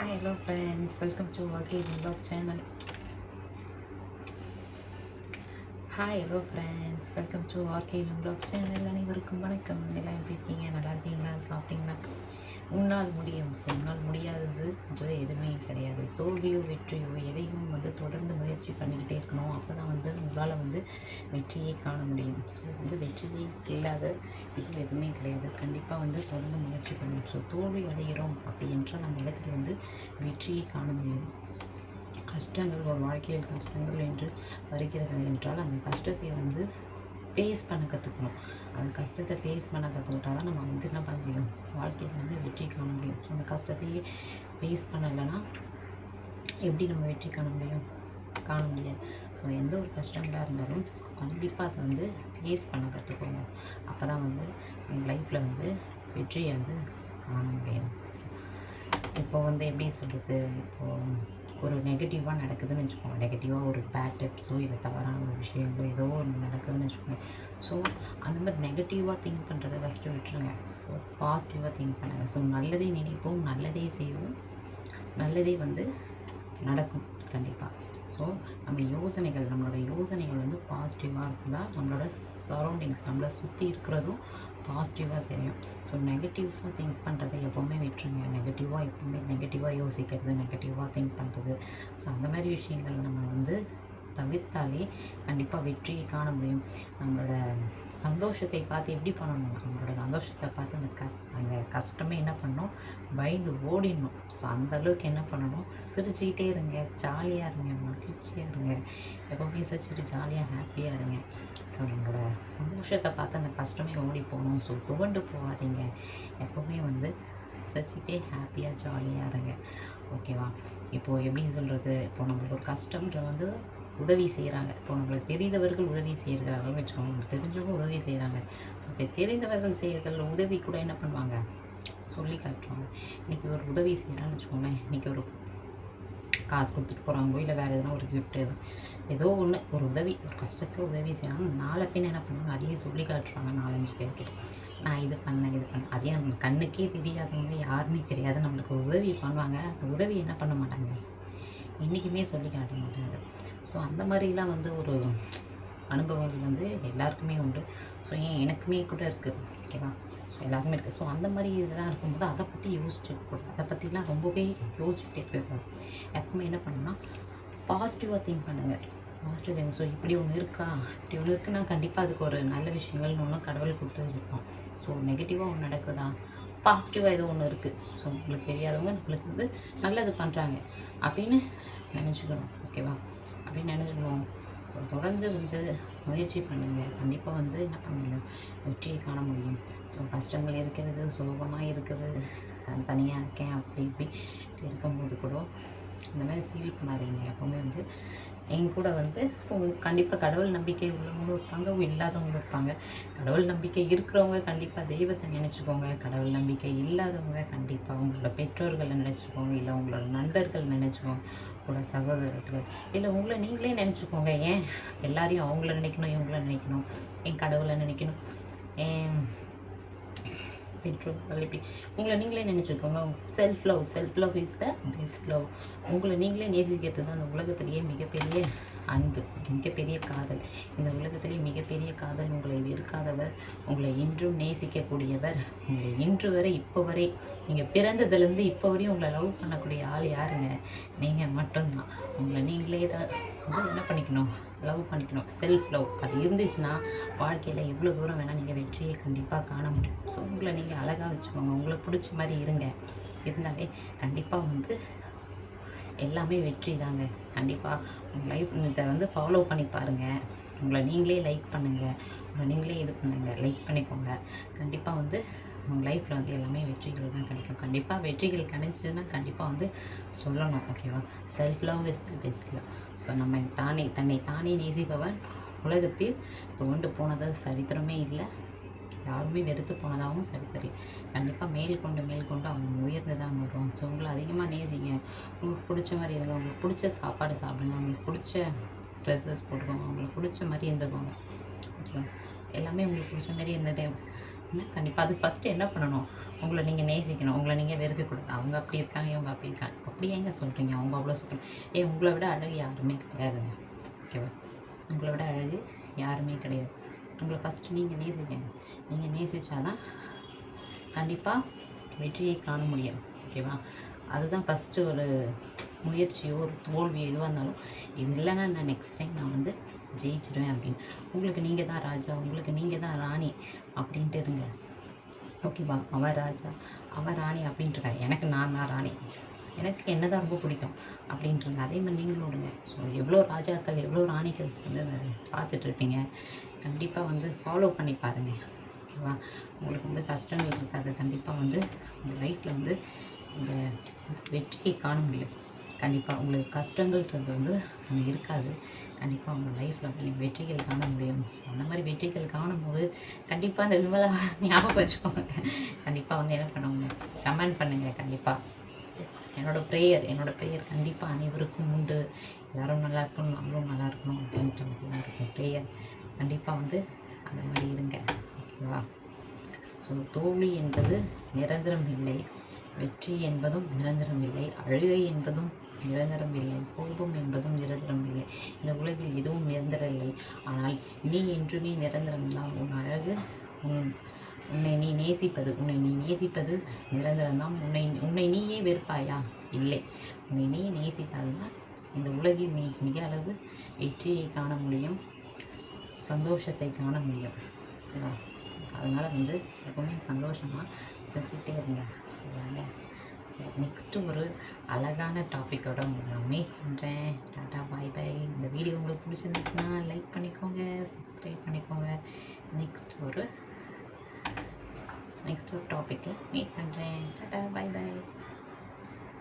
Hi, hello friends. Welcome to Vagi Vlog channel. Hi, hello friends. Welcome to Vagi Vlog channel. அனைவருக்கும் வணக்கம். எல்லாம் எப்படி இருக்கீங்க? நல்லா இருக்கீங்களா? சாப்பிட்டீங்களா? உன்னால் முடியும். ஸோ உன்னால் முடியாதது என்று எதுவுமே கிடையாது. தோல்வியோ வெற்றியோ எதையும் தொடர்ந்து முயற்சி பண்ணிக்கிட்டே இருக்கணும். அப்போ தான் உங்களால் வெற்றியை காண முடியும். ஸோ வெற்றியே இல்லாத இது எதுவுமே கிடையாது. கண்டிப்பாக தொடர்ந்து முயற்சி பண்ணணும். ஸோ தோல்வி அடைகிறோம் அப்படி என்றால் அந்த இடத்துல வெற்றியை காண முடியும். கஷ்டங்கள் ஒரு வாழ்க்கையில் கஷ்டங்கள் என்று வருகிறது என்றால் அந்த கஷ்டத்தை ஃபேஸ் பண்ண கற்றுக்கணும். அந்த கஷ்டத்தை ஃபேஸ் பண்ண கற்றுக்கிட்டா தான் நம்ம என்ன பண்ண முடியும், வாழ்க்கையில் வெற்றி காண முடியும். ஸோ அந்த கஷ்டத்தையே ஃபேஸ் பண்ணலைன்னா எப்படி நம்ம வெற்றி காண முடியும்? காண முடியாது. ஸோ எந்த ஒரு கஷ்டங்களாக இருந்தாலும் கண்டிப்பாக அதை ஃபேஸ் பண்ண கற்றுக்கோங்க. அப்போ தான் உங்கள் லைஃப்பில் வெற்றியை காண முடியும். இப்போ எப்படி சொல்கிறது, இப்போது ஒரு நெகட்டிவாக நடக்குதுன்னு வச்சுக்கோங்க. நெகட்டிவாக ஒரு பேட் டிப்ஸோ இல்லை தவறான ஒரு விஷயங்களோ ஏதோ ஒன்று நடக்குதுன்னு வச்சுக்கோங்க. ஸோ அந்த மாதிரி நெகட்டிவாக திங்க் பண்ணுறதை ஃபஸ்ட்டு விட்டுருங்க. ஸோ பாசிட்டிவாக திங்க் பண்ணுங்கள். ஸோ நல்லதே நினைப்போம், நல்லதே செய்வோம், நல்லதே நடக்கும் கண்டிப்பாக. ஸோ நம்ம யோசனைகள், நம்மளோட யோசனைகள் பாசிட்டிவாக இருந்தால் நம்மளோட சரௌண்டிங்ஸ், நம்மளை சுற்றி இருக்கிறதும் பாசிட்டிவாக தெரியும். ஸோ நெகட்டிவ்ஸாக திங்க் பண்ணுறதை எப்போவுமே விட்டுருங்க. நெகட்டிவாக எப்போவுமே நெகட்டிவாக யோசிக்கிறது, நெகட்டிவாக திங்க் பண்ணுறது, ஸோ அந்த மாதிரி விஷயங்கள் நம்ம தவிர்த்தாலே கண்டிப்பாக வெற்றியை காண முடியும். நம்மளோட சந்தோஷத்தை பார்த்து எப்படி பண்ணணும், நம்மளோட சந்தோஷத்தை பார்த்து அந்த கஷ்டமே என்ன பண்ணணும், பயந்து ஓடிடணும். ஸோ அந்தளவுக்கு என்ன பண்ணணும், சிரிச்சுக்கிட்டே இருங்க, ஜாலியாக இருங்க, மகிழ்ச்சியாக இருங்க, எப்போவுமே சிரிச்சுட்டு ஜாலியாக ஹாப்பியாக இருங்க. ஸோ நம்மளோட சந்தோஷத்தை பார்த்து அந்த கஷ்டமே ஓடி போகணும். ஸோ துவண்டு போகாதீங்க, எப்போவுமே சிரிச்சுக்கிட்டே ஹாப்பியாக ஜாலியாக இருங்க. ஓகேவா? இப்போது எப்படி சொல்கிறது, இப்போ நம்மளுக்கு ஒரு கஷ்டம்ன்ற உதவி செய்கிறாங்க. இப்போ நம்மளுக்கு தெரிந்தவர்கள் உதவி செய்கிறாங்கன்னு வச்சுக்கோங்க. நம்மளுக்கு தெரிஞ்சவங்க உதவி செய்கிறாங்க. ஸோ இப்போ தெரிந்தவர்கள் செய்கிற உதவி கூட என்ன பண்ணுவாங்க, சொல்லி காட்டுவாங்க. இன்றைக்கி ஒரு உதவி செய்கிறான்னு வச்சுக்கோங்களேன். இன்றைக்கி ஒரு காசு கொடுத்துட்டு போகிறாங்களோ இல்லை வேறு எதனா ஒரு கிஃப்ட்டு ஏதோ ஒன்று, ஒரு உதவி, ஒரு கஷ்டத்தில் உதவி செய்கிறாங்க. நாளை பின் என்ன பண்ணுவாங்க, அதையே சொல்லி காட்டுறாங்க 4-5 பேர்கிட்ட. நான் இது பண்ணேன். அதே நம்மளுக்கு கண்ணுக்கே தெரியாதவங்க, யாருன்னே தெரியாது, நம்மளுக்கு ஒரு உதவி பண்ணுவாங்க. அந்த உதவி என்ன பண்ண மாட்டாங்க, என்றைக்குமே சொல்லி காட்ட மாட்டாங்க. ஸோ அந்த மாதிரிலாம் ஒரு அனுபவங்கள் எல்லாருக்குமே உண்டு. ஸோ எனக்குமே கூட இருக்குது. ஓகேவா? ஸோ எல்லாருக்குமே இருக்குது. ஸோ அந்த மாதிரி இதெல்லாம் இருக்கும்போது அதை பற்றி யோசிச்சுக்கூடாது. அதை பற்றிலாம் ரொம்பவே யோசிச்சுட்டே போய்க்கூடாது. எப்பவுமே என்ன பண்ணணும்னா பாசிட்டிவாக திங்க் பண்ணுங்கள். Positive think. ஸோ இப்படி ஒன்று இருக்கா, இப்படி ஒன்று இருக்குன்னா கண்டிப்பாக அதுக்கு ஒரு நல்ல விஷயங்கள்னு ஒன்று கடவுள் கொடுத்து வச்சுருக்கோம். ஸோ நெகட்டிவாக ஒன்று நடக்குதா, பாசிட்டிவாக ஏதோ ஒன்று இருக்குது. ஸோ உங்களுக்கு தெரியாதவங்க நம்மளுக்கு நல்லது பண்ணுறாங்க அப்படின்னு நினச்சிக்கணும். ஓகேவா? அப்படின்னு நினச்சிக்கணும். ஸோ தொடர்ந்து முயற்சி பண்ணுங்கள். கண்டிப்பாக என்ன பண்ண முடியும், வெற்றியை காண முடியும். ஸோ கஷ்டங்கள் இருக்கிறது, சோகமாக இருக்குது, தனியாக இருக்கேன் அப்படி இப்படி இருக்கும்போது கூட இந்த மாதிரி ஃபீல் பண்ணாதீங்க. எப்போவுமே என் கூட கண்டிப்பாக கடவுள் நம்பிக்கை உள்ளவங்களும் இருப்பாங்க, இல்லாதவங்களும் இருப்பாங்க. கடவுள் நம்பிக்கை இருக்கிறவங்க கண்டிப்பாக தெய்வத்தை நினச்சிக்கோங்க. கடவுள் நம்பிக்கை இல்லாதவங்க கண்டிப்பாக உங்களோட பெற்றோர்களை நினச்சிக்கோங்க, இல்லை உங்களோட நண்பர்கள் நினச்சிக்கோங்க, உங்களோட சகோதரர்கள், இல்லை உங்களை நீங்களே நினச்சிக்கோங்க. ஏன் எல்லாரையும் அவங்கள நினைக்கணும், இவங்கள நினைக்கணும், என் கடவுளை நினைக்கணும், என் பெற்றோர்கள், இப்படி உங்களை நீங்களே நினச்சிக்கோங்க. Self love is the best love. உங்களை நீங்களே நேசிக்கிறது தான் அந்த உலகத்திலேயே மிகப்பெரிய அன்பு, மிகப்பெரிய காதல். இந்த உலகத்திலேயே மிகப்பெரிய காதல். உங்களை வெறுக்காதவர், உங்களை இன்றும் நேசிக்கக்கூடியவர், உங்களை இன்று வரை இப்போ வரை நீங்கள் பிறந்ததுலேருந்து இப்போ வரையும் உங்களை லவ் பண்ணக்கூடிய ஆள் யாருங்க, நீங்கள் மட்டும்தான். உங்களை நீங்களே தான் என்ன பண்ணிக்கணும், லவ் பண்ணிக்கணும். செல்ஃப் லவ் அது இருந்துச்சுன்னா வாழ்க்கையில் எவ்வளோ தூரம் வேணால் நீங்கள் வெற்றியை கண்டிப்பாக காண முடியும். ஸோ உங்களை நீங்கள் அழகாக வச்சுக்கோங்க, உங்களுக்கு பிடிச்ச மாதிரி இருங்க. இருந்தாலே கண்டிப்பாக எல்லாமே வெற்றி தாங்க. கண்டிப்பாக உங்கள் லைஃப் இதை ஃபாலோ பண்ணி பாருங்கள். உங்களை நீங்களே லைக் பண்ணுங்கள், உங்களை நீங்களே இது பண்ணுங்கள், லைக் பண்ணிக்கோங்க. கண்டிப்பாக உங்கள் லைஃப்பில் எல்லாமே வெற்றிகள் தான் கிடைக்கும். கண்டிப்பாக வெற்றிகள் கிடைச்சிச்சுன்னா கண்டிப்பாக சொல்லணும். ஓகேவா? Self love is the best love. So நம்ம தன்னை தானே நேசிப்பவர் உலகத்தில் தோண்டு போனது சரித்திரமே இல்லை, யாருமே வெறுத்து போனதாகவும் சரித்திரம். கண்டிப்பாக மேல் கொண்டு அவங்க உயர்ந்து தான் வருவாங்க. ஸோ உங்களை அதிகமாக நேசிங்க, உங்களுக்கு பிடிச்ச மாதிரி இருங்க, உங்களுக்கு பிடிச்ச சாப்பாடு சாப்பிடுங்க, உங்களுக்கு பிடிச்ச ட்ரெஸ்ஸஸ் போட்டுக்கோங்க, உங்களுக்கு பிடிச்ச மாதிரி இருந்துக்கோங்க. ஓகேவா? எல்லாமே உங்களுக்கு பிடிச்ச மாதிரி எந்த டைம் கண்டிப்பாக அது ஃபஸ்ட்டு என்ன பண்ணணும், உங்களை நீங்கள் நேசிக்கணும், உங்களை நீங்கள் வெறுக்கக்கூடாது. அவங்க அப்படி இருக்காங்க, இவங்க அப்படி இருக்காங்க, அப்படி ஏங்க சொல்கிறீங்க? அவங்க அவ்வளோ சொல்கிறேன். உங்களை விட அழகு யாருமே கிடையாதுங்க. ஓகேவா? உங்களை விட அழகு யாருமே கிடையாது. உங்களை ஃபஸ்ட்டு நீங்கள் நேசிக்கணும். நீங்கள் நேசித்தாதான் கண்டிப்பாக வெற்றியை காண முடியும். ஓகேவா? அதுதான் ஃபஸ்ட்டு ஒரு முயற்சியோ ஒரு தோல்வியோ எதுவாக இருந்தாலும், இது இல்லைன்னா நான் நெக்ஸ்ட் டைம் நான் வந்து ஜெயிச்சிடுவேன் அப்படின்னு. உங்களுக்கு நீங்கள் தான் ராஜா, உங்களுக்கு நீங்கள் தான் ராணி அப்படின்ட்டு இருங்க. ஓகேவா? அவன் ராஜா, அவன் ராணி அப்படின்ட்டுருக்கா. எனக்கு நான் ராணி, எனக்கு என்ன தான் ரொம்ப பிடிக்கும் அப்படின்ட்டுருங்க. அதே மாதிரி நீங்களும் விடுங்க. ஸோ எவ்வளோ ராஜாக்கள் எவ்வளோ ராணிகள் வந்து பார்த்துட்ருப்பீங்க. கண்டிப்பாக வந்து ஃபாலோ பண்ணி பாருங்கள். ஓகேவா? உங்களுக்கு வந்து கஷ்டங்கள் இருக்காது. கண்டிப்பாக வந்து உங்கள் லைஃப்பில் வந்து இந்த வெற்றியை காண முடியும். கண்டிப்பாக உங்களுக்கு கஷ்டங்கள்ன்றது வந்து இருக்காது. கண்டிப்பாக உங்கள் லைஃப்பில் வந்து நீங்கள் வெற்றிகள் காண முடியும். அந்த மாதிரி வெற்றிகள் காணும்போது கண்டிப்பாக அந்த விமலா ஞாபகம் வச்சுக்கோங்க. கண்டிப்பாக வந்து என்ன பண்ணுவாங்க, கமெண்ட் பண்ணுங்கள். கண்டிப்பாக என்னோடய ப்ரேயர் கண்டிப்பாக அனைவருக்கும் உண்டு. எல்லோரும் நல்லா இருக்கணும், நம்மளும் நல்லா இருக்கணும் அப்படின்ற மாதிரி தான் இருக்கும் ப்ரேயர். கண்டிப்பாக வந்து அந்த மாதிரி இருங்க. ஓகேவா? ஸோ தோல்வி என்பது நிரந்தரம் இல்லை, வெற்றி என்பதும் நிரந்தரம் இல்லை, அழுகை என்பதும் நிரந்தரம் இல்லை, கோபம் என்பதும் நிரந்தரம் இல்லை. இந்த உலகில் எதுவும் நிரந்தரம் இல்லை. ஆனால் நீ என்றுமே நிரந்தரம்தான். உன் அழகு, உன்னை நீ நேசிப்பது நிரந்தரம்தான். உன்னை நீயே வெறுப்பாயா? இல்லை. உன்னை நீ நேசித்தால்தான் இந்த உலகில் நீ மிக அளவு வெற்றியை காண முடியும், சந்தோஷத்தை காண முடியும். அதனால் வந்து எப்பவுமே சந்தோஷமாக செஞ்சுக்கிட்டே இருங்க. சரி, நெக்ஸ்ட்டு ஒரு அழகான டாப்பிக்கோட உங்களை நான் மீட் பண்ணுறேன். டாட்டா, பாய் பாய். இந்த வீடியோ உங்களுக்கு பிடிச்சிருந்துச்சுன்னா லைக் பண்ணிக்கோங்க, சப்ஸ்கிரைப் பண்ணிக்கோங்க. நெக்ஸ்ட் ஒரு டாப்பிக்கில் மீட் பண்ணுறேன். டாட்டா, பாய் பாய்.